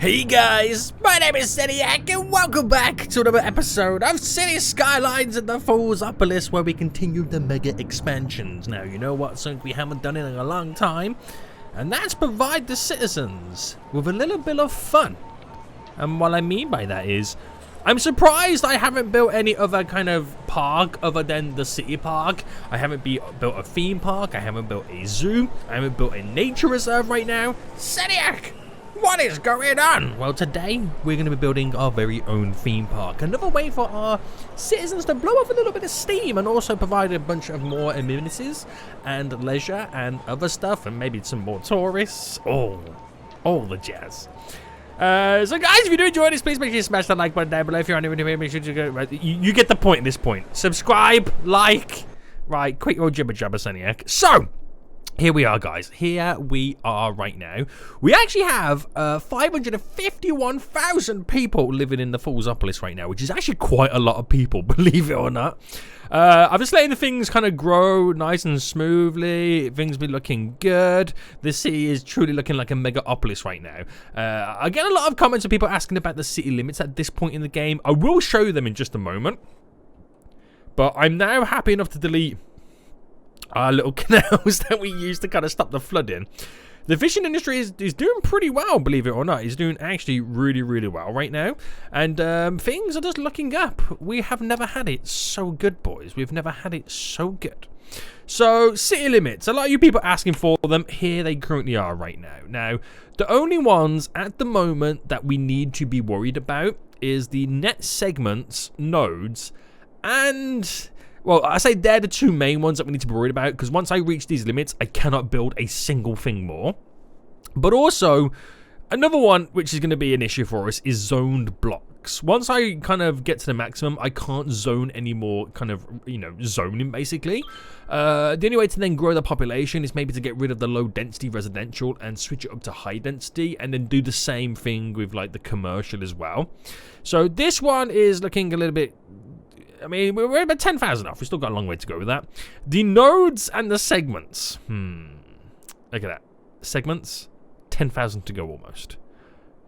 Hey guys, my name is Zeniac and welcome back to another episode of City Skylines in the Foolsopolis, where we continue the mega expansions. Now, you know what, something we haven't done in a long time, and that's provide the citizens with a little bit of fun. And what I mean by that is, I'm surprised I haven't built any other kind of park other than the city park. I haven't built a theme park, I haven't built a zoo, I haven't built a nature reserve right now. Zeniac! What is going on? Well, today we're going to be building our very own theme park. Another way for our citizens to blow off a little bit of steam and also provide a bunch of more amenities and leisure and other stuff and maybe some more tourists. All the jazz. So guys, if you do enjoy this, please make sure you smash that like button down below. If you're new here, make sure you go. You get the point at this point. Subscribe, like, right, quit your jibber jabber, Zeniac. So, here we are, guys. Here we are right now. We actually have 551,000 people living in the Foolsopolis right now, which is actually quite a lot of people, believe it or not. I'm just letting the things kind of grow nice and smoothly. Things be looking good. The city is truly looking like a megaopolis right now. I get a lot of comments of people asking about the city limits at this point in the game. I will show you them in just a moment. But I'm now happy enough to delete our little canals that we use to kind of stop the flooding. The fishing industry is doing pretty well, believe it or not. It's doing actually really, really well right now. And things are just looking up. We have never had it so good, boys. We've never had it so good. So, city limits. A lot of you people asking for them. Here they currently are right now. Now, the only ones at the moment that we need to be worried about is the net segments, nodes, and... well, I say they're the two main ones that we need to be worried about, because once I reach these limits, I cannot build a single thing more. But also, another one which is going to be an issue for us is zoned blocks. Once I kind of get to the maximum, I can't zone any more kind of, zoning, basically. The only way to then grow the population is maybe to get rid of the low density residential and switch it up to high density, and then do the same thing with, like, the commercial as well. So this one is looking a little bit... I mean, we're about 10,000 off. We've still got a long way to go with that. The nodes and the segments. Look at that. Segments, 10,000 to go almost.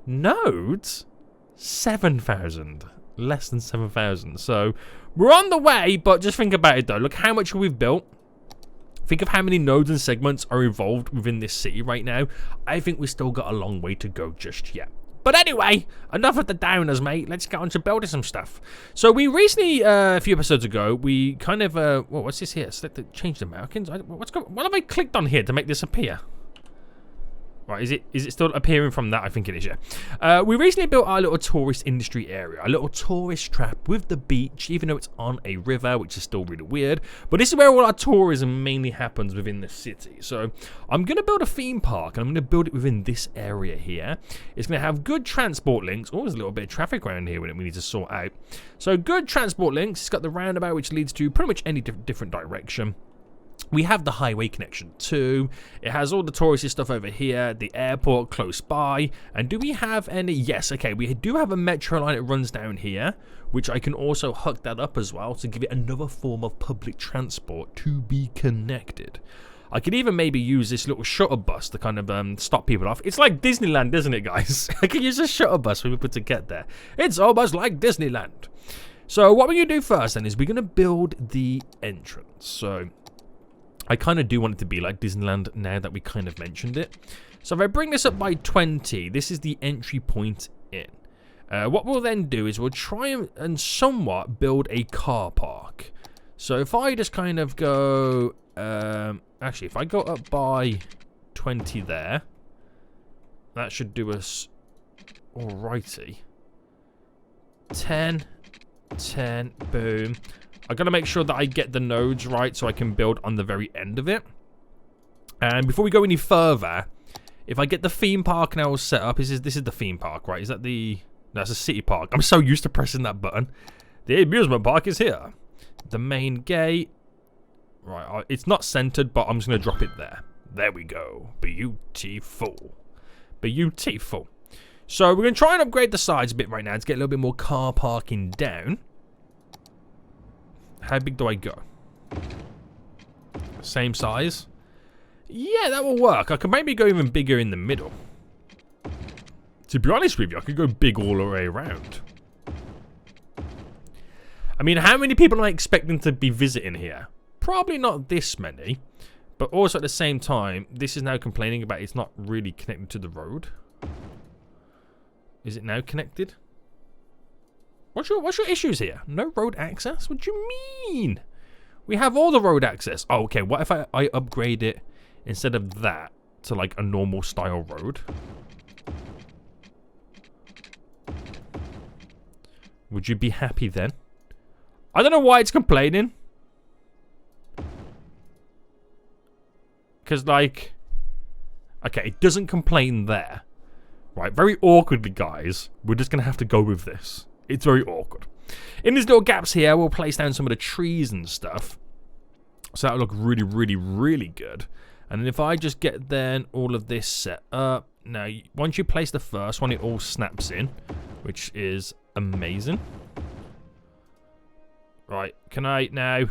Nodes, 7,000. Less than 7,000. So, we're on the way, but just think about it, though. Look how much we've built. Think of how many nodes and segments are involved within this city right now. I think we've still got a long way to go just yet. But anyway, enough of the downers, mate. Let's get on to building some stuff. So we recently, a few episodes ago, we kind of, what's this here? Change the markings. What have I clicked on here to make this appear? Right, is it still appearing from that? I think it is, yeah. We recently built our little tourist industry area, a little tourist trap with the beach, even though it's on a river, which is still really weird. But this is where all our tourism mainly happens within the city. So I'm going to build a theme park, and I'm going to build it within this area here. It's going to have good transport links. Oh, there's a little bit of traffic around here we need to sort out. So good transport links. It's got the roundabout, which leads to pretty much any different direction. We have the highway connection too. It has all the touristy stuff over here, the airport close by. And do we have any? Yes, okay, we do have a metro line that runs down here, which I can also hook that up as well to give it another form of public transport to be connected. I could even maybe use this little shuttle bus to kind of stop people off. It's like DisneyLand, isn't it, guys? I can use a shuttle bus for people to get there. It's almost like DisneyLand. So what we're going to do first then is we're going to build the entrance. So I kind of do want it to be like Disneyland now that we kind of mentioned it. So if I bring this up by 20, this is the entry point in. What we'll then do is we'll try and somewhat build a car park. So if I just kind of go... actually, if I go up by 20 there, that should do us... alrighty. 10, boom. I've got to make sure that I get the nodes right so I can build on the very end of it. And before we go any further, if I get the theme park now set up, this is the theme park, right? Is that the... no, that's a city park. I'm so used to pressing that button. The amusement park is here. The main gate. Right, it's not centered, but I'm just going to drop it there. There we go. Beautiful. Beautiful. So we're going to try and upgrade the sides a bit right now to get a little bit more car parking down. How big do I go? Same size? Yeah, that will work. I could maybe go even bigger in the middle. To be honest with you, I could go big all the way around. I mean, how many people am I expecting to be visiting here? Probably not this many. But also at the same time, this is now complaining about it's not really connected to the road. Is it now connected? What's your issues here? No road access? What do you mean? We have all the road access. Oh, okay. What if I upgrade it instead of that to like a normal style road? Would you be happy then? I don't know why it's complaining. Because, like... Okay, it doesn't complain there. Right, very awkwardly, guys. We're just going to have to go with this. It's very awkward. In these little gaps here, we'll place down some of the trees and stuff. So that'll look really, really, really good. And then if I just get then all of this set up. Now, once you place the first one, it all snaps in. Which is amazing. Right, can I now...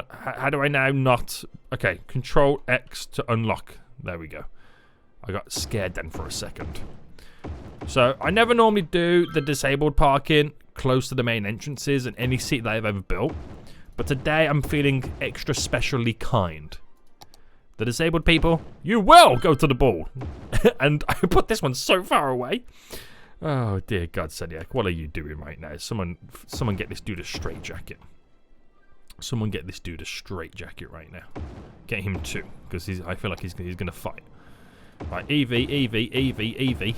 How do I now not... Okay, Control X to unlock. There we go. I got scared then for a second. So, I never normally do the disabled parking close to the main entrances in any seat that I've ever built. But today, I'm feeling extra specially kind. The disabled people, you will go to the ball. And I put this one so far away. Oh, dear God, Seniac, what are you doing right now? Someone get this dude a straight jacket. Someone get this dude a straight jacket right now. Get him two, because I feel like he's gonna fight. Right, EV.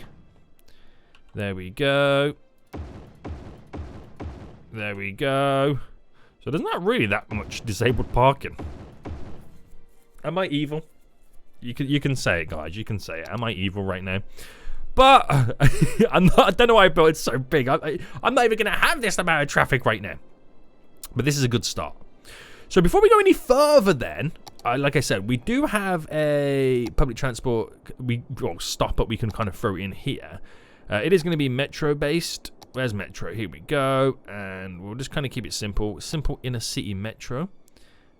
There we go. There we go. So there's not really that much disabled parking. Am I evil? You can say it, guys. You can say it. Am I evil right now? But I don't know why I built it so big. I'm not even gonna have this amount of traffic right now. But this is a good start. So before we go any further then, like I said, we do have a public transport stop that we can kind of throw in here. It is going to be metro based. Where's metro? Here we go. And we'll just kind of keep it simple. Simple inner city metro.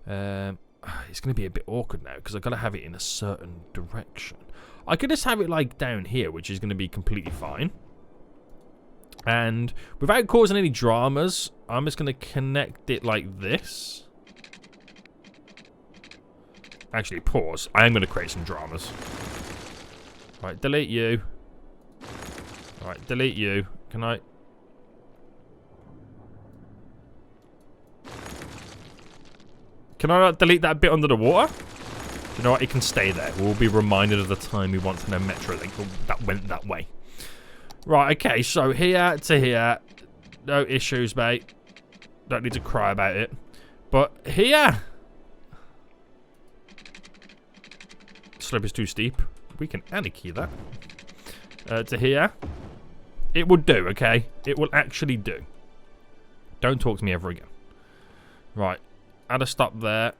It's going to be a bit awkward now because I've got to have it in a certain direction. I could just have it like down here, which is going to be completely fine. And without causing any dramas, I'm just going to connect it like this. Actually, pause. I am going to create some dramas. Right, delete you. Right, delete you. Can I... Can I not delete that bit under the water? Do you know what? It can stay there. We'll be reminded of the time we once had a metro that went that way. Right, okay, so here to here. No issues, mate. Don't need to cry about it. But here... Slope is too steep. We can anarchy that. To here. It will do, okay? It will actually do. Don't talk to me ever again. Right. Add a stop there.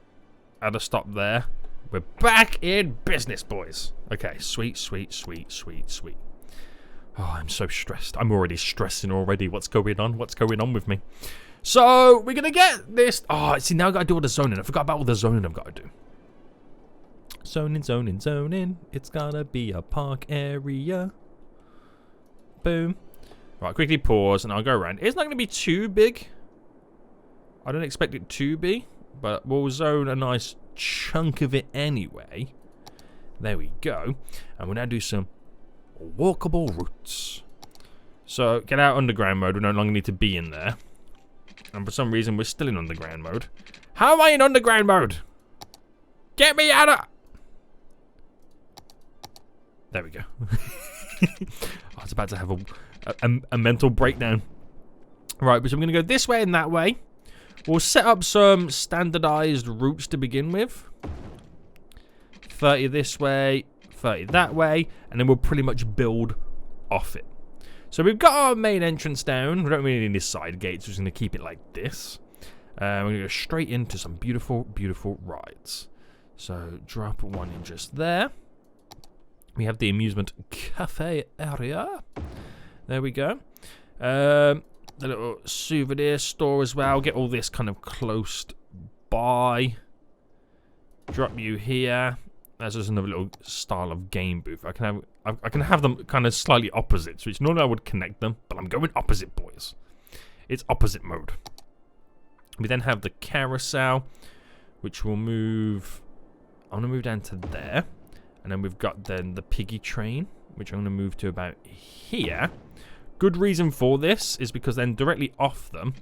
Add a stop there. We're back in business, boys. Okay, sweet. Oh, I'm so stressed. I'm already stressing already. What's going on? What's going on with me? So, we're going to get this. Oh, see, now I've got to do all the zoning. I forgot about all the zoning I've got to do. Zoning. It's gotta be a park area. Boom. Right, quickly pause and I'll go around. It's not going to be too big. I don't expect it to be. But we'll zone a nice chunk of it anyway. There we go. And we'll now do some walkable routes. So, get out underground mode. We no longer need to be in there. And for some reason, we're still in underground mode. How am I in underground mode? Get me out of... There we go. I was about to have a mental breakdown. Right, so I'm going to go this way and that way. We'll set up some standardized routes to begin with. 30 this way, 30 that way, and then we'll pretty much build off it. So we've got our main entrance down. We don't really need any side gates. We're just going to keep it like this. We're going to go straight into some beautiful, beautiful rides. So drop one in just there. We have the amusement cafe area. There we go. The little souvenir store as well. Get all this kind of close by. Drop you here. That's just another little style of game booth. I can have them kind of slightly opposites, which normally I would connect them, but I'm going opposite, boys. It's opposite mode. We then have the carousel, which will move. I'm gonna move down to there, and then we've got then the piggy train, which I'm gonna move to about here. Good reason for this is because then directly off them,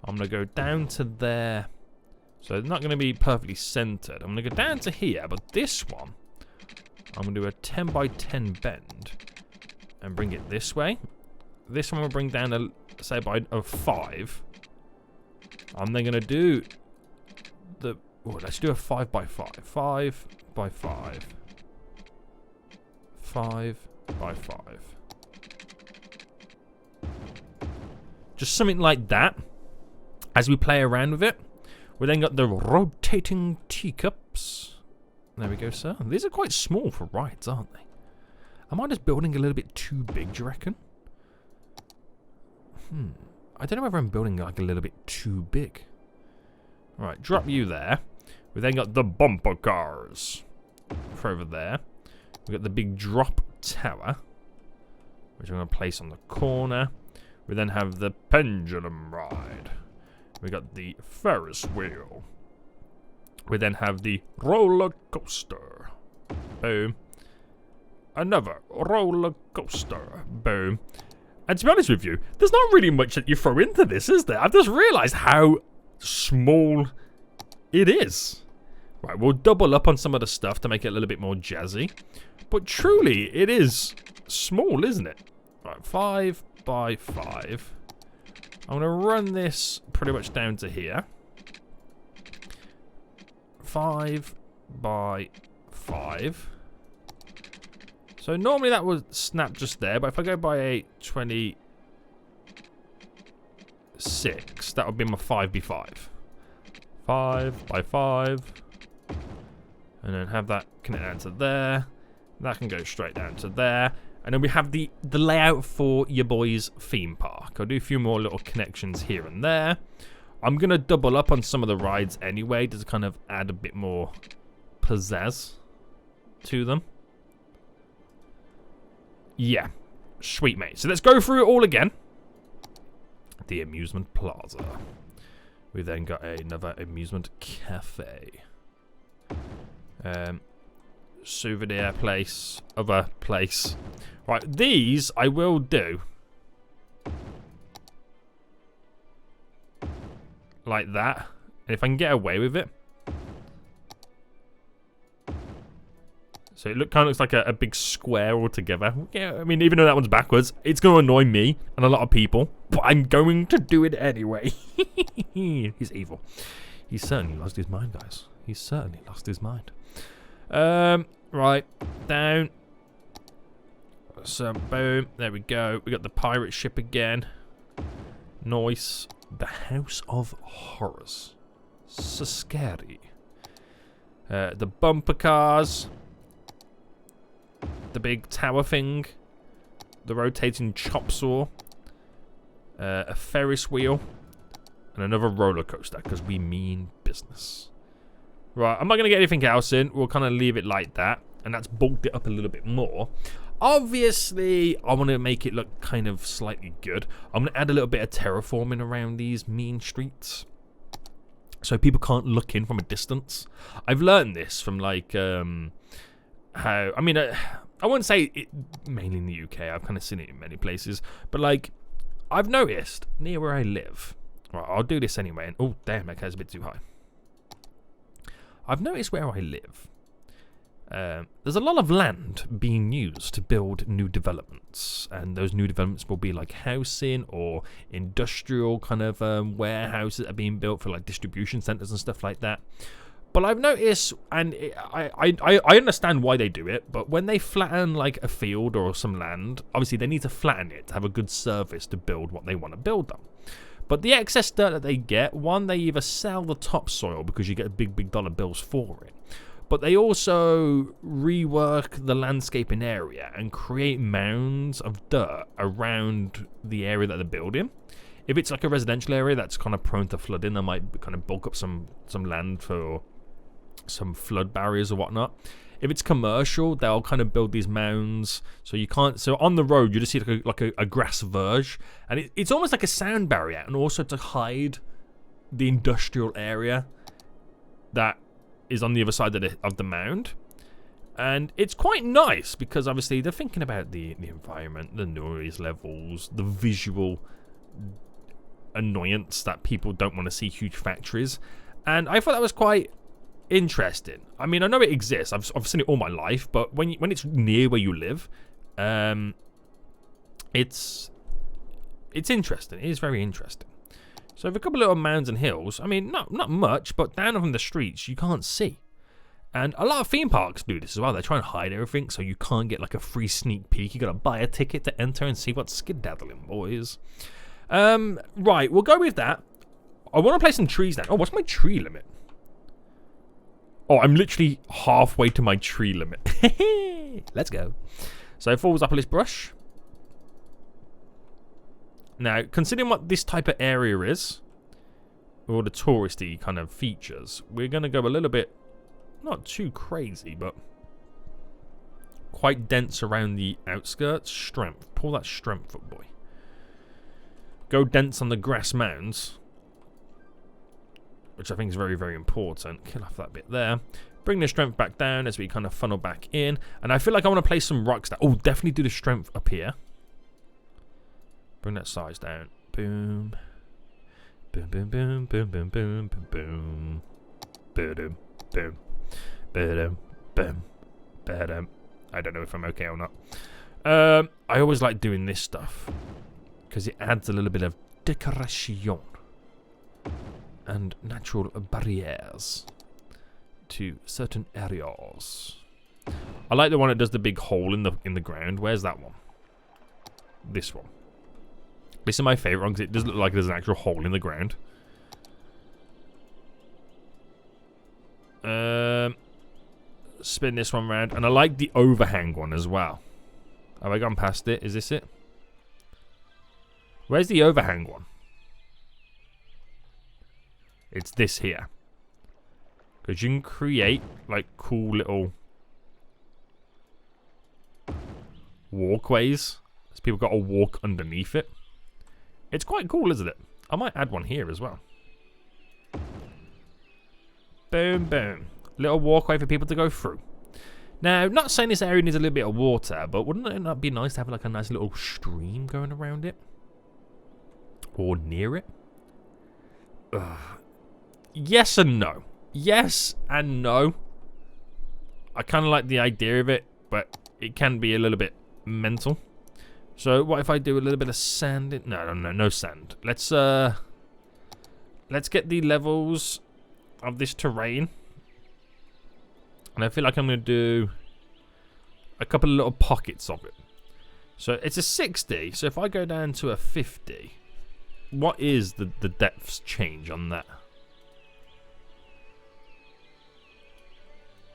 I'm gonna go down to there. So it's not going to be perfectly centered. I'm going to go down to here, but this one, I'm going to do a 10 by 10 bend and bring it this way. This one will bring down a, say, by a 5. I'm then going to do the, oh, let's do a 5 by 5. 5 by 5. 5 by 5. Just something like that as we play around with it. We then got the rotating teacups. There we go, sir. These are quite small for rides, aren't they? Am I just building a little bit too big, do you reckon? I don't know whether I'm building like a little bit too big. Alright, drop you there. We then got the bumper cars for over there. We got the big drop tower, which I'm going to place on the corner. We then have the pendulum ride. We got the Ferris wheel. We then have the roller coaster. Boom. Another roller coaster. Boom. And to be honest with you, there's not really much that you throw into this, is there? I've just realised how small it is. Right, we'll double up on some of the stuff to make it a little bit more jazzy. But truly, it is small, isn't it? Right, 5 by 5. I'm going to run this pretty much down to here. 5 by 5. So normally that would snap just there, but if I go by a 26, that would be my 5x5. 5 by 5. And then have that connect down to there. That can go straight down to there. And then we have the layout for your boys' theme park. I'll do a few more little connections here and there. I'm going to double up on some of the rides anyway, just to kind of add a bit more pizzazz to them. Yeah, sweet mate. So let's go through it all again. The amusement plaza. We then got another amusement cafe. Souvenir place, other place. Right, these I will do like that. And if I can get away with it. So it kind of looks like a big square altogether. Yeah, I mean, even though that one's backwards, it's going to annoy me and a lot of people. But I'm going to do it anyway. He's evil. He's certainly lost his mind, guys. He's certainly lost his mind. Right, down. So, boom. There we go. We got the pirate ship again. Nice. The House of Horrors. So scary. The bumper cars. The big tower thing. The rotating chop saw. A Ferris wheel. And another roller coaster, because we mean business. Right, I'm not going to get anything else in. We'll kind of leave it like that. And that's bulked it up a little bit more. Obviously, I want to make it look kind of slightly good. I'm going to add a little bit of terraforming around these mean streets. So people can't look in from a distance. I've learned this from like, how... I mean, I wouldn't say it mainly in the UK. I've kind of seen it in many places. But like, I've noticed near where I live... Right, I'll do this anyway. And oh, damn, that guy's a bit too high. I've noticed where I live. There's a lot of land being used to build new developments. And those new developments will be like housing or industrial kind of warehouses that are being built for like distribution centers and stuff like that. But I've noticed, and I understand why they do it, but when they flatten like a field or some land, obviously they need to flatten it to have a good surface to build what they want to build on. But the excess dirt that they get, one, they either sell the topsoil because you get big dollar bills for it. But they also rework the landscaping area and create mounds of dirt around the area that they're building. If it's like a residential area that's kind of prone to flooding, they might kind of bulk up some land for some flood barriers or whatnot. If it's commercial, they'll kind of build these mounds, so you can't. So on the road, you just see like a grass verge, and it's almost like a sound barrier, and also to hide the industrial area that is on the other side of the mound. And it's quite nice because obviously they're thinking about the environment, the noise levels, the visual annoyance that people don't want to see huge factories. And I thought that was quite interesting. I mean, I know it exists. I've seen it all my life, but when it's near where you live, it's interesting. It is very interesting. So with a couple of little mounds and hills, I mean, not much, but down on the streets you can't see. And a lot of theme parks do this as well. They try and hide everything so you can't get like a free sneak peek. You gotta buy a ticket to enter and see what's skedaddling, boys. Right, we'll go with that. I want to place some trees down. Oh, what's my tree limit? Oh, I'm literally halfway to my tree limit. Let's go. So Foolsopolis brush. Now, considering what this type of area is, or the touristy kind of features, we're gonna go a little bit. Not too crazy, but quite dense around the outskirts. Strength. Pull that strength up, boy. Go dense on the grass mounds, which I think is very, very important. Kill off that bit there. Bring the strength back down as we kind of funnel back in. And I feel like I want to place some rocks down. Oh, definitely do the strength up here. Bring that size down. Boom. Boom, boom, boom, boom, boom, boom, boom, boom. Boom, boom. Boom, boom, boom. I don't know if I'm okay or not. I always like doing this stuff because it adds a little bit of decoration and natural barriers to certain areas. I like the one that does the big hole in the ground. Where's that one? This one. This is my favorite one because it does look like there's an actual hole in the ground. Spin this one round, and I like the overhang one as well. Have I gone past it? Is this it? Where's the overhang one? It's this here. Because you can create like cool little walkways. So people got to walk underneath it. It's quite cool, isn't it? I might add one here as well. Boom, boom. Little walkway for people to go through. Now, not saying this area needs a little bit of water, but wouldn't it not be nice to have like a nice little stream going around it? Or near it? Yes and no. Yes and no. I kind of like the idea of it, but it can be a little bit mental. So what if I do a little bit of sand in? No sand. Let's get the levels of this terrain. And I feel like I'm going to do a couple of little pockets of it. So it's a 60. So if I go down to a 50, what is the depths change on that?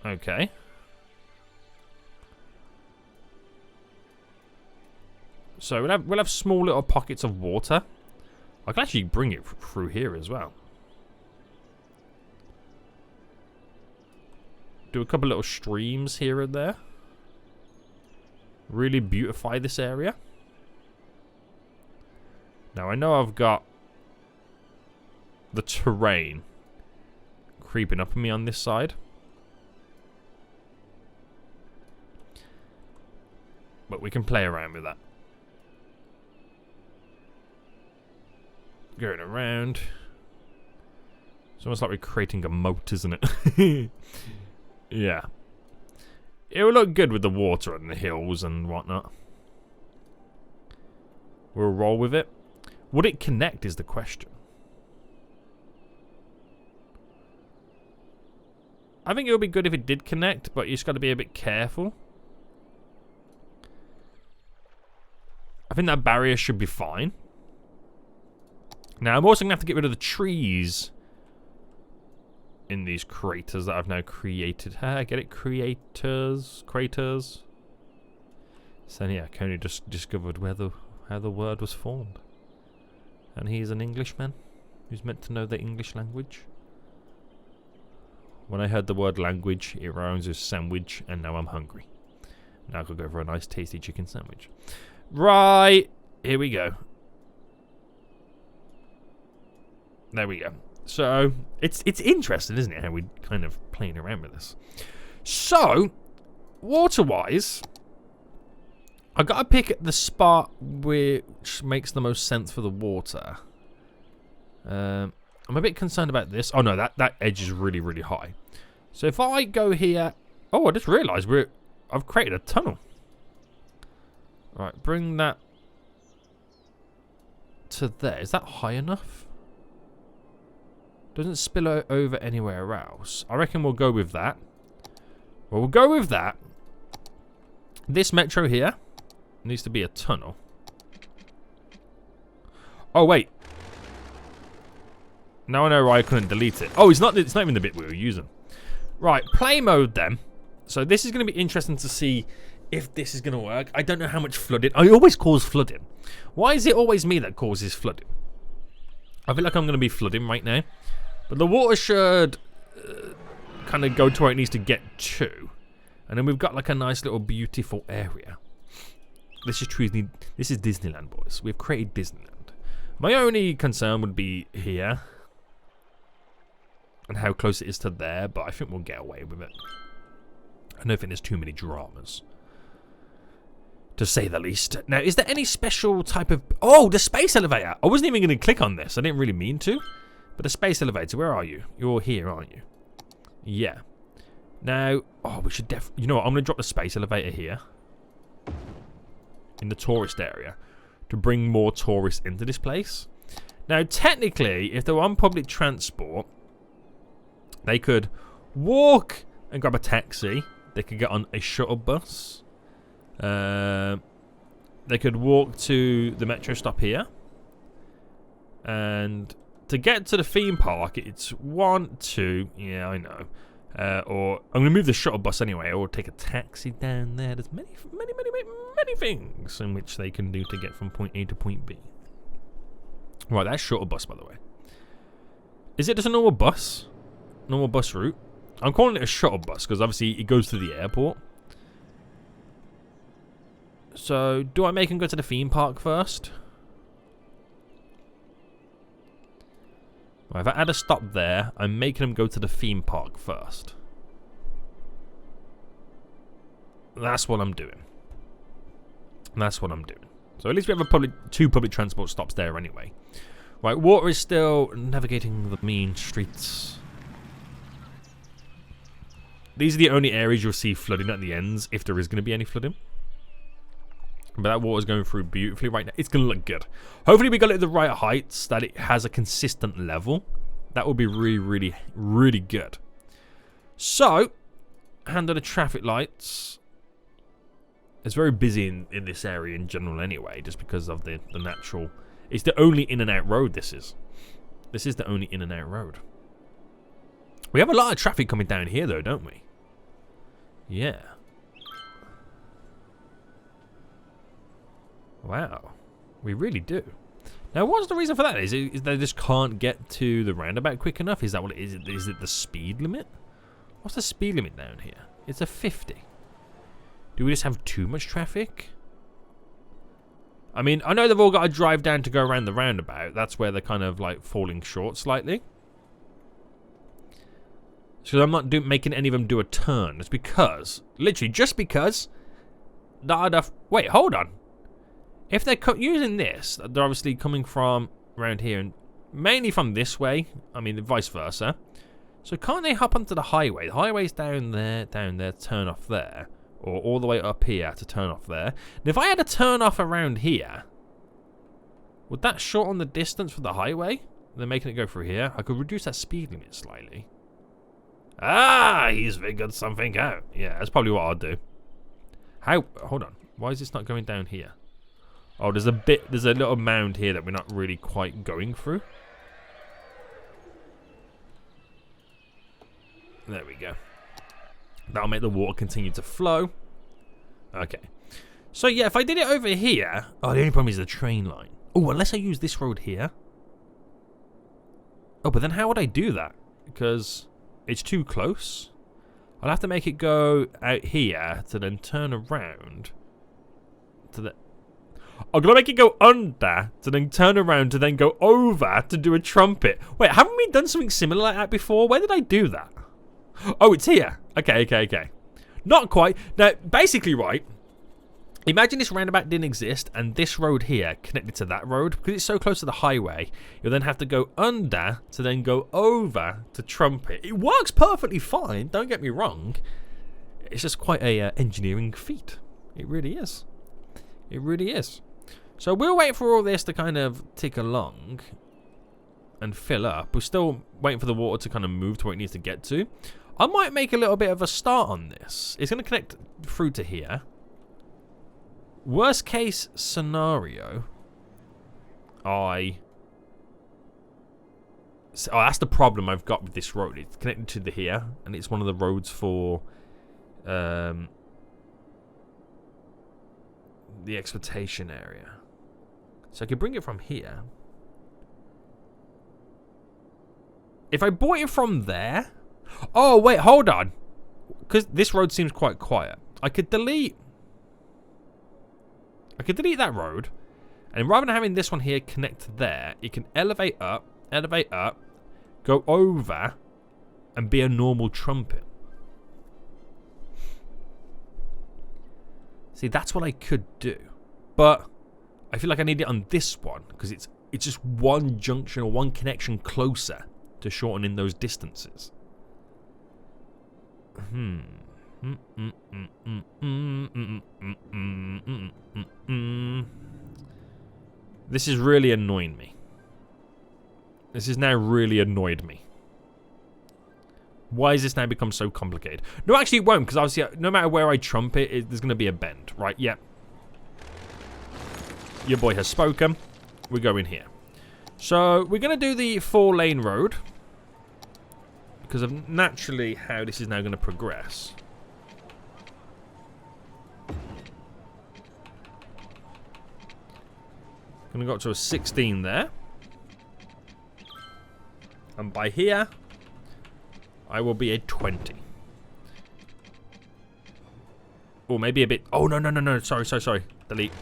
Okay. So we'll have small little pockets of water. I can actually bring it through here as well. Do a couple little streams here and there. Really beautify this area. Now I know I've got the terrain creeping up on me on this side. But we can play around with that. Going around. It's almost like we're creating a moat, isn't it? Yeah. It will look good with the water and the hills and whatnot. We'll roll with it. Would it connect is the question. I think it would be good if it did connect, but you just got to be a bit careful. I think that barrier should be fine. Now, I'm also going to have to get rid of the trees in these craters that I've now created. Get it? Craters. So yeah, Coney just discovered how the word was formed. And he's an Englishman who's meant to know the English language. When I heard the word language, it rhymes with sandwich, and now I'm hungry. Now I could go for a nice tasty chicken sandwich. Right, here we go. There we go. So, it's interesting, isn't it, how we're kind of playing around with this. So, water-wise, I've got to pick the spot which makes the most sense for the water. I'm a bit concerned about this. Oh no, that edge is really, really high. So if I go here... Oh, I just realised I've created a tunnel. Right, bring that to there. Is that high enough? Doesn't spill over anywhere else. I reckon we'll go with that. Well, we'll go with that. This metro here needs to be a tunnel. Oh, wait. Now I know why I couldn't delete it. Oh, it's not even the bit we were using. Right, play mode then. So this is going to be interesting to see if this is going to work. I don't know how much flooding. I always cause flooding. Why is it always me that causes flooding? I feel like I'm going to be flooding right now. But the water should kind of go to where it needs to get to. And then we've got like a nice little beautiful area. This is Disneyland, boys. We've created Disneyland. My only concern would be here. And how close it is to there. But I think we'll get away with it. I don't think there's too many dramas. To say the least. Now, is there any special type of... Oh, the space elevator. I wasn't even going to click on this. I didn't really mean to. But the space elevator, where are you? You're here, aren't you? Yeah. Now, oh, we should you know what? I'm going to drop the space elevator here. In the tourist area. To bring more tourists into this place. Now, technically, if they were on public transport, they could walk and grab a taxi. They could get on a shuttle bus. They could walk to the metro stop here. And to get to the theme park, it's 1, 2. Yeah, I know. Or I'm going to move the shuttle bus anyway, or take a taxi down there. There's many things in which they can do to get from point A to point B. Right, that's shuttle bus, by the way. Is it just a normal bus? Normal bus route? I'm calling it a shuttle bus because obviously it goes to the airport. So, do I make him go to the theme park first? Right, if I add a stop there, I'm making him go to the theme park first. That's what I'm doing. That's what I'm doing. So at least we have two public transport stops there anyway. Right, water is still navigating the mean streets. These are the only areas you'll see flooding at the ends, if there is going to be any flooding. But that water's going through beautifully right now. It's going to look good. Hopefully we got it at the right heights, that it has a consistent level. That would be really, really, really good. So, handle the traffic lights. It's very busy in this area in general anyway, just because of the natural... It's the only in and out road this is. This is the only in and out road. We have a lot of traffic coming down here though, don't we? Yeah. Wow. We really do. Now, what's the reason for that? Is they just can't get to the roundabout quick enough? Is that what it is? Is it the speed limit? What's the speed limit down here? It's a 50. Do we just have too much traffic? I mean, I know they've all got to drive down to go around the roundabout. That's where they're kind of like falling short slightly. So I'm not making any of them do a turn. It's because, literally, just because, not enough. Wait, hold on. If they're using this, they're obviously coming from around here and mainly from this way. I mean, vice versa. So can't they hop onto the highway? The highway's down there, turn off there. Or all the way up here to turn off there. And if I had a turn off around here, would that shorten the distance for the highway? They're making it go through here. I could reduce that speed limit slightly. Ah, he's figured something out. Yeah, that's probably what I'll do. How? Hold on. Why is this not going down here? Oh, there's a little mound here that we're not really quite going through. There we go. That'll make the water continue to flow. Okay. So yeah, if I did it over here... Oh, the only problem is the train line. Oh, unless I use this road here. Oh, but then how would I do that? Because... It's too close. I'll have to make it go out here to then turn around to the... I'm going to make it go under to then turn around to then go over to do a trumpet. Wait, haven't we done something similar like that before? Where did I do that? Oh, it's here. Okay. Not quite. Now, basically, right, imagine this roundabout didn't exist and this road here connected to that road. Because it's so close to the highway, you'll then have to go under to then go over to trumpet. It works perfectly fine, don't get me wrong. It's just quite a engineering feat. It really is. It really is. So we'll wait for all this to kind of tick along and fill up. We're still waiting for the water to kind of move to where it needs to get to. I might make a little bit of a start on this. It's going to connect through to here. Worst case scenario, oh, that's the problem I've got with this road. It's connected to the here, and it's one of the roads for the exploitation area. So I could bring it from here. If I bought it from there... Oh, wait, hold on. Because this road seems quite quiet. I could delete that road. And rather than having this one here connect to there, it can elevate up, go over, and be a normal trumpet. See, that's what I could do. But I feel like I need it on this one because it's just one junction or one connection closer to shortening those distances. This is really annoying me. This has now really annoyed me. Why has this now become so complicated? No, actually it won't, because obviously no matter where I trumpet, there's going to be a bend, right? Yep. Your boy has spoken. We're going here. So we're going to do the 4-lane road. Because of naturally how this is now going to progress. Going to go up to a 16 there. And by here, I will be a 20. Or maybe a bit... Oh, no. Sorry. Delete.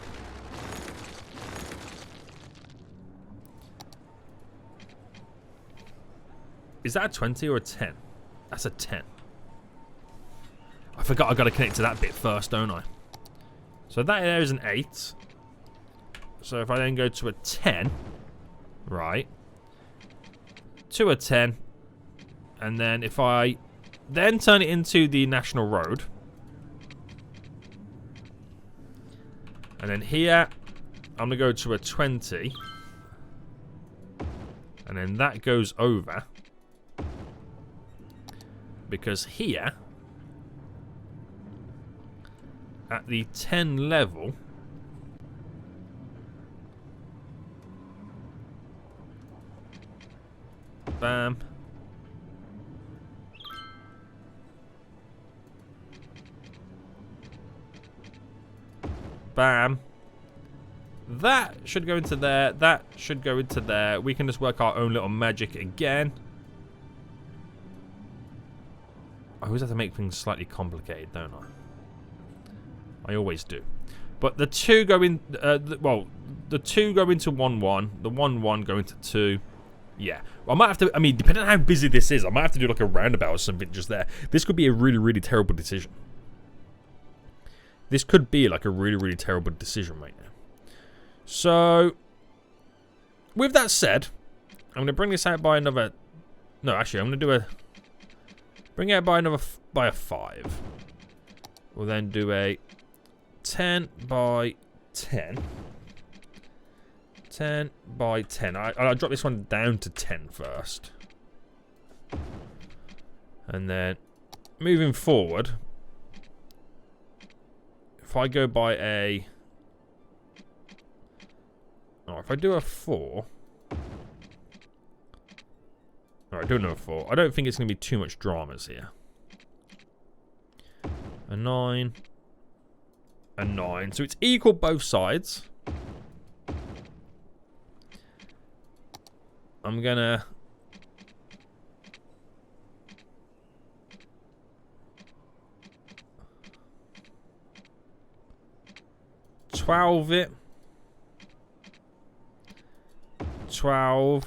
Is that a 20 or a 10? That's a 10. I forgot I got to connect to that bit first, don't I? So that there is an 8. So if I then go to a 10, right, to a 10, and then if I then turn it into the national road, and then here, I'm going to go to a 20, and then that goes over, because here, at the 10 level, bam. Bam. That should go into there. That should go into there. We can just work our own little magic again. I always have to make things slightly complicated, don't I? I always do. But the 2 go in... the 2 go into 1-1. The 1-1 go into 2. Yeah. I might have to... I mean, depending on how busy this is, I might have to do like a roundabout or something just there. This could be a really, really terrible decision. This could be like a really, really terrible decision right now. So, with that said, I'm going to bring this out by another... No, actually, I'm going to do a... Bring it out by another... by a 5. We'll then do a 10 by 10. 10 by 10. I'll drop this one down to 10 first. And then, moving forward... If I go by a... Oh, if I do a 4... Alright, do another 4. I don't think it's going to be too much dramas here. A 9. A 9. So it's equal both sides. I'm going to... 12 it. 12.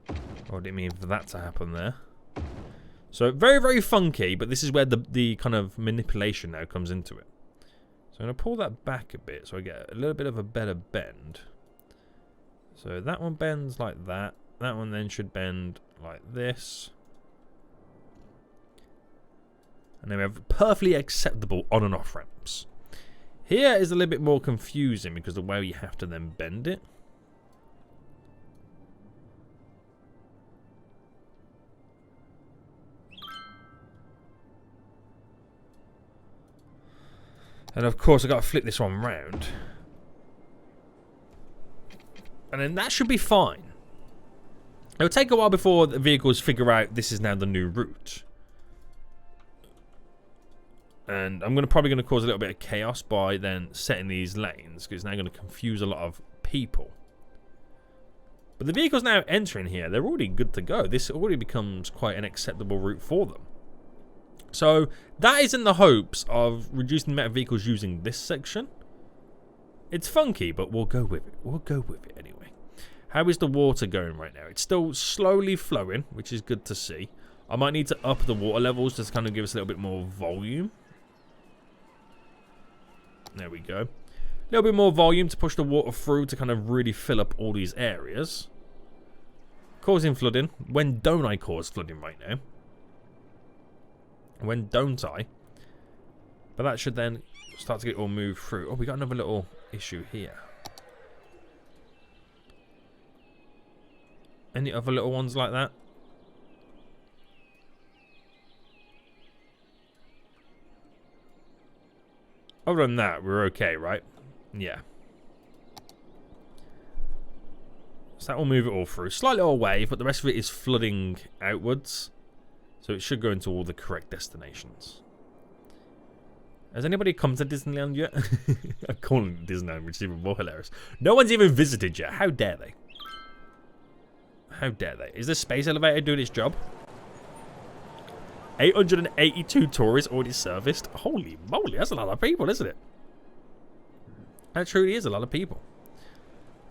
Oh, I didn't mean for that to happen there. So very, very funky, but this is where the kind of manipulation now comes into it. So I'm going to pull that back a bit so I get a little bit of a better bend. So that one bends like that. That one then should bend like this. And then we have perfectly acceptable on and off ramps. Here is a little bit more confusing because of where you have to then bend it. And of course I've got to flip this one round. And then that should be fine. It'll take a while before the vehicles figure out this is now the new route. And I'm probably going to cause a little bit of chaos by then setting these lanes, because it's now going to confuse a lot of people. But the vehicles now entering here, they're already good to go. This already becomes quite an acceptable route for them. So that is in the hopes of reducing the amount of vehicles using this section. It's funky, but we'll go with it. We'll go with it anyway. How is the water going right now? It's still slowly flowing, which is good to see. I might need to up the water levels just to kind of give us a little bit more volume. There we go. A little bit more volume to push the water through to kind of really fill up all these areas. Causing flooding. When don't I cause flooding right now? When don't I? But that should then start to get all moved through. Oh, we got another little issue here. Any other little ones like that? Other than that, we're okay, right? Yeah. So that will move it all through. Slight little wave, but the rest of it is flooding outwards. So it should go into all the correct destinations. Has anybody come to Disneyland yet? I'm calling it Disneyland, which is even more hilarious. No one's even visited yet. How dare they? How dare they? Is this space elevator doing its job? 882 tourists already serviced. Holy moly, that's a lot of people, isn't it? That truly is a lot of people.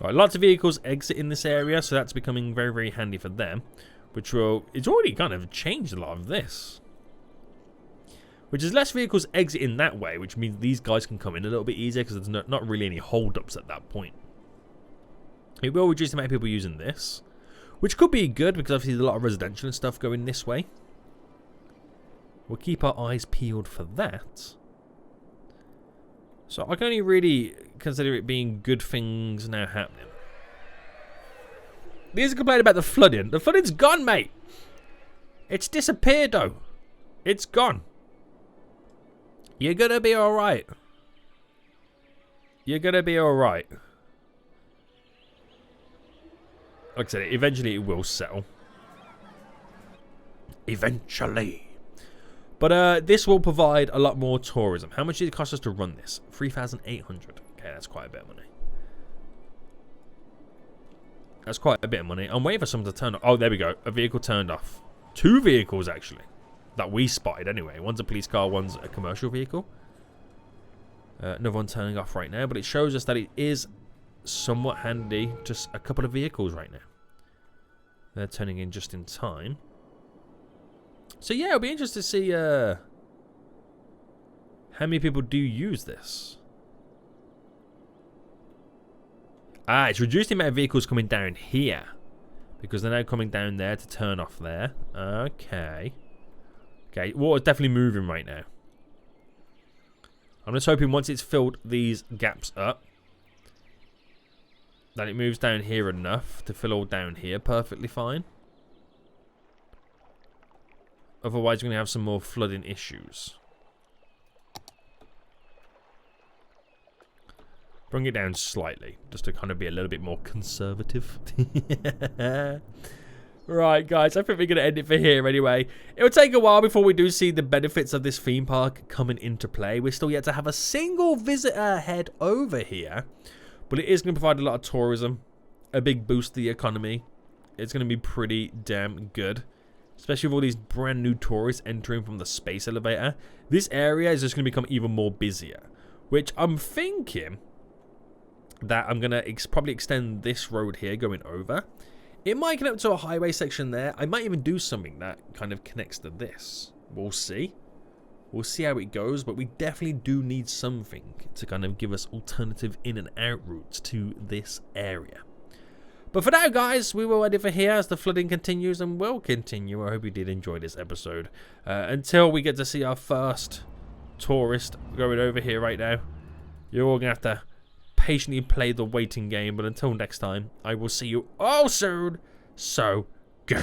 Right, lots of vehicles exiting this area, so that's becoming very, very handy for them. Which will... It's already kind of changed a lot of this. Which is less vehicles exiting that way, which means these guys can come in a little bit easier because there's not really any hold-ups at that point. It will reduce the amount of people using this. Which could be good because obviously there's a lot of residential and stuff going this way. We'll keep our eyes peeled for that. So I can only really consider it being good things now happening. There's a complaint about the flooding. The flooding's gone, mate. It's disappeared, though. It's gone. You're gonna be alright. You're gonna be alright. Like I said, eventually it will settle. Eventually. But this will provide a lot more tourism. How much did it cost us to run this? 3,800. Okay, that's quite a bit of money. That's quite a bit of money. I'm waiting for someone to turn off. Oh, there we go. A vehicle turned off. 2 vehicles, actually. That we spotted, anyway. One's a police car, one's a commercial vehicle. Another one turning off right now. But it shows us that it is somewhat handy. Just a couple of vehicles right now. They're turning in just in time. So, yeah, it'll be interesting to see how many people do use this. Ah, it's reduced the amount of vehicles coming down here. Because they're now coming down there to turn off there. Okay. Okay, water's definitely moving right now. I'm just hoping once it's filled these gaps up, that it moves down here enough to fill all down here perfectly fine. Otherwise, we're going to have some more flooding issues. Bring it down slightly, just to kind of be a little bit more conservative. Right, guys, I think we're going to end it for here anyway. It will take a while before we do see the benefits of this theme park coming into play. We're still yet to have a single visitor head over here. But it is going to provide a lot of tourism, a big boost to the economy. It's going to be pretty damn good. Especially with all these brand new tourists entering from the space elevator. This area is just going to become even more busier. which I'm thinking that I'm going to probably extend this road here going over. It might connect to a highway section there. I might even do something that kind of connects to this. We'll see. We'll see how it goes, but we definitely do need something to kind of give us alternative in and out routes to this area. But for now, guys, we will end it for here as the flooding continues and will continue. I hope you did enjoy this episode. Until we get to see our first tourist going over here right now, you're all going to have to patiently play the waiting game. But until next time, I will see you all soon. So, go.